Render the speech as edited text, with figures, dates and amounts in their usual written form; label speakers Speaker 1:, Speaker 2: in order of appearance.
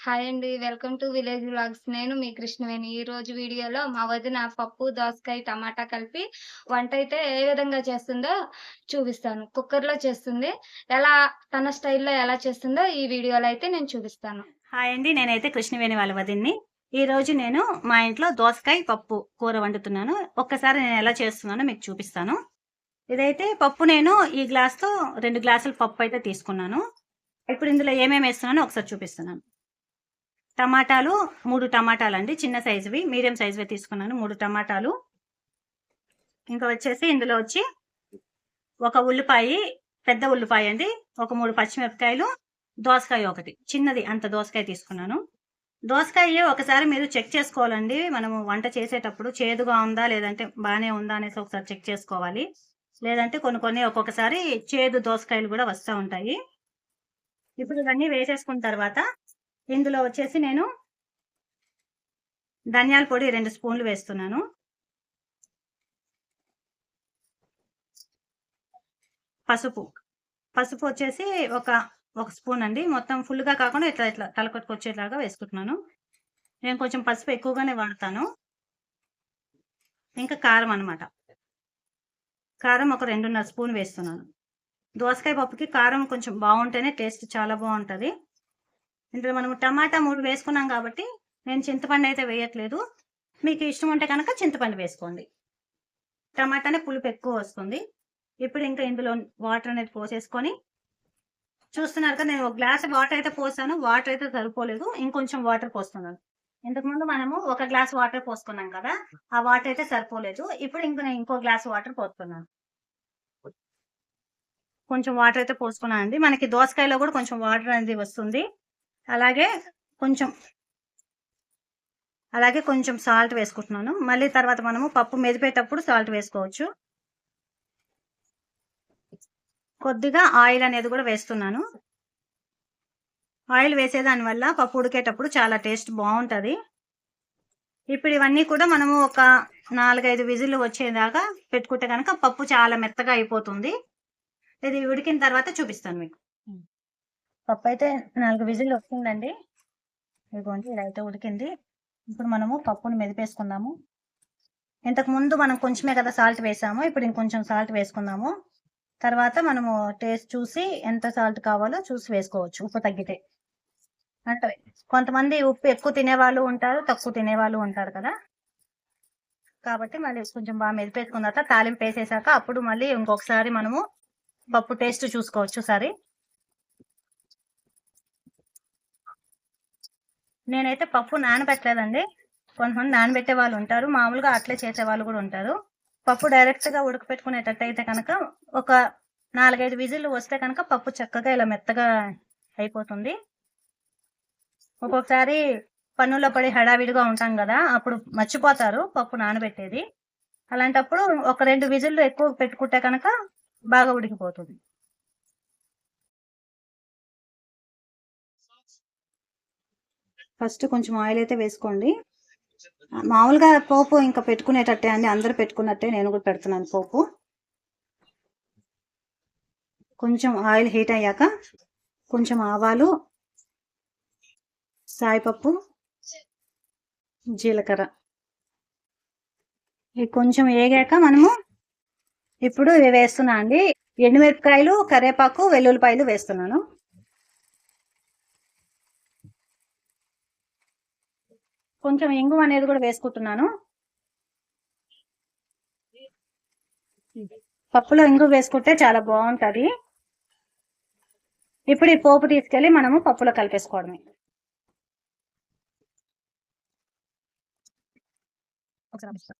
Speaker 1: Hi అండి. Welcome to village vlogs. నేను మీ కృష్ణవేణి. ఈరోజు వీడియోలో మా వదిన పప్పు, దోసకాయ, టమాటా కలిపి వంటైతే ఏ విధంగా చేస్తుందో చూపిస్తాను. కుక్కర్‌లో చేస్తుంది. ఎలా తన స్టైల్‌లో ఎలా చేస్తుందో ఈ వీడియోలో అయితే నేను చూపిస్తాను.
Speaker 2: హాయ్ అండి. నేనైతే కృష్ణవేణి వాళ్ళ వదిన్ని. ఈరోజు నేను మా ఇంట్లో దోసకాయ పప్పు కూర వండుతున్నాను. ఒక్కసారి నేను ఎలా చేస్తున్నానో మీకు చూపిస్తాను. ఇదైతే పప్పు నేను ఈ గ్లాస్‌తో 2 గ్లాసుల పప్పు అయితే తీసుకున్నాను. ఇప్పుడు ఇందులో ఏమేమి ఏస్తున్నానో ఒకసారి చూపిస్తున్నాను. టమాటాలు 3 టమాటాలండి. చిన్న సైజువి, మీడియం సైజువి తీసుకున్నాను. 3 టమాటాలు. ఇంకా వచ్చేసి ఇందులో వచ్చి ఒక ఉల్లిపాయి, పెద్ద ఉల్లిపాయ అండి. ఒక 3 పచ్చిమిరపకాయలు, దోసకాయ ఒకటి. చిన్నది అంత దోసకాయ తీసుకున్నాను. దోసకాయ ఒకసారి మీరు చెక్ చేసుకోవాలండి. మనము వంట చేసేటప్పుడు చేదుగా ఉందా? లేదంటే బానే ఉందా? అనేసి ఒకసారి చెక్ చేసుకోవాలి. లేదంటే కొన్ని కొన్ని ఒక్కొక్కసారి చేదు దోసకాయలు గూడా వస్తా ఉంటాయి. ఇప్పుడు ఇవన్నీ వేసేసుకున్న తర్వాత ఇందులో వచ్చేసి నేను ధనియాల పొడి 2 స్పూన్లు వేస్తున్నాను. పసుపు. పసుపు వచ్చేసి ఒక, ఒక స్పూన్ అండి. మొత్తం ఫుల్‌గా కాకుండా ఇట్లా ఇట్లా తలకొట్టుకొచ్చేలాగా వేసుకుంటున్నాను. నేను కొంచెం పసుపు ఎక్కువగానే వాడతాను. ఇంకా కారం అన్నమాట. కారం ఒక 2:30 స్పూన్ వేస్తున్నాను. దోసకాయ పప్పుకి కారం కొంచెం బావుంటేనే టేస్ట్ చాలా బావుంటది. ఇందులో మనం టమాటా 3 వేసుకున్నాం కాబట్టి, నేను చింతపండయితే వేయట్లేదు. మీకు ఇష్టం ఉంటే గనక చింతపండు వేసుకోండి. టమాటానే పులుపు ఎక్కువొస్తుంది. ఇప్పుడు ఇంకా ఇందులో వాటర్ అనేది పోసేసుకొని చూస్తున్నారు కదా! నేను ఒక గ్లాస్ వాటర్ అయితే పోసాను. వాటర్ అయితే సరిపోలేదు. ఇంకొంచెం వాటర్ పోస్తున్నాను. ఇంతకుముందు మనము ఒక గ్లాస్ వాటర్ పోసుకున్నాం కదా! ఆ వాటర్ అయితే సరిపోలేదు. ఇప్పుడు నేను ఇంకో గ్లాస్ వాటర్ పోస్తున్నాను. కొంచెం వాటర్ అయితే పోసుకున్నానండి. మనకి దోసకాయలో గూడా కొంచెం వాటర్ అనేది వస్తుంది. అలాగే కొంచెం కొంచెం సాల్ట్ వేసుకుంటున్నాను. మళ్ళీ తర్వాత మనము పప్పు మెదిపేటప్పుడు సాల్ట్ వేసుకోవచ్చు. కొద్దిగా ఆయిల్ అనేది గూడా వేస్తున్నాను. ఆయిల్ వేసేదాని వల్ల పప్పు ఉడికేటప్పుడు చాలా టేస్ట్ బావుంటది. ఇప్పుడు ఇవన్నీ కూడా మనము ఒక 4, 5 విజిల్లు వచ్చేదాకా పెట్టుకుంటే గనక పప్పు చాలా మెత్తగా అయిపోతుంది. ఇది ఉడికిన తర్వాత చూపిస్తాను మీకు. పప్పయితే 4 విజిల్లు వచ్చిందండి. ఇదిగోండి ఇదైతే ఉడికింది. ఇప్పుడు మనము పప్పుని మెదిపేసుకుందాము. ఇంతకుముందు మనం కొంచెమే కదా సాల్ట్ వేసాము. ఇప్పుడు ఇంకొంచెం సాల్ట్ వేసుకుందాము. తర్వాత మనము టేస్ట్ చూసి ఎంత సాల్ట్ కావాలో చూసి వేసుకోవచ్చు ఉప్పు తగ్గితే. అంటే కొంతమంది ఉప్పు ఎక్కువ తినేవాళ్ళు ఉంటారు, తక్కువ తినేవాళ్ళు ఉంటారు కదా! కాబట్టి మళ్ళీ కొంచెం బాగా మెదిపేసుకున్న తర్వాత తాలింపేసేసాక అప్పుడు మళ్ళీ ఇంకొకసారి మనము పప్పు టేస్ట్ చూసుకోవచ్చు ఒకసారి. నేనైతే పప్పు నానబెట్టలేదండి. కొంతమంది నానబెట్టే వాళ్ళు ఉంటారు. మామూలుగా అట్లే చేసేవాళ్ళు గూడా ఉంటారు. పప్పు డైరెక్ట్‌గా ఉడకపెట్టుకునేటట్టయితే కనుక ఒక 4, 5 విజిల్లు వస్తే కనుక పప్పు చక్కగా ఇలా మెత్తగా అయిపోతుంది. ఒక్కొక్కసారి పనుల్లో పడి హడావిడిగా ఉంటాం గదా! అప్పుడు మర్చిపోతారు పప్పు నానబెట్టేది. అలాంటప్పుడు ఒక 2 విజిల్లు ఎక్కువ పెట్టుకుంటే కనుక బాగా ఉడికిపోతుంది. ఫస్ట్ కొంచెం ఆయిల్ అయితే వేసుకోండి. మామూలుగా పోపు ఇంకా పెట్టుకునేటట్టే అండి. అందరూ పెట్టుకున్నట్టే నేను కూడా పెడుతున్నాను పోపు. కొంచెం ఆయిల్ హీట్ అయ్యాక కొంచెం ఆవాలు, సాయిపప్పు, జీలకర్ర ఇవి కొంచెం ఏగాక మనము ఇప్పుడు ఇవి వేస్తున్నా అండి. ఎండుమిరపకాయలు, కరివేపాకు, వెల్లుల్లిపాయలు వేస్తున్నాను. కొంచెం ఇంగువ అనేది కూడా వేసుకుంటున్నాను. పప్పులో ఇంగువ వేసుకుంటే చాలా బాగుంటది. ఇప్పుడు ఈ పోపు తీసుకెళ్లి మనము పప్పులో కలిపేసుకోవడమే. ఒకసారి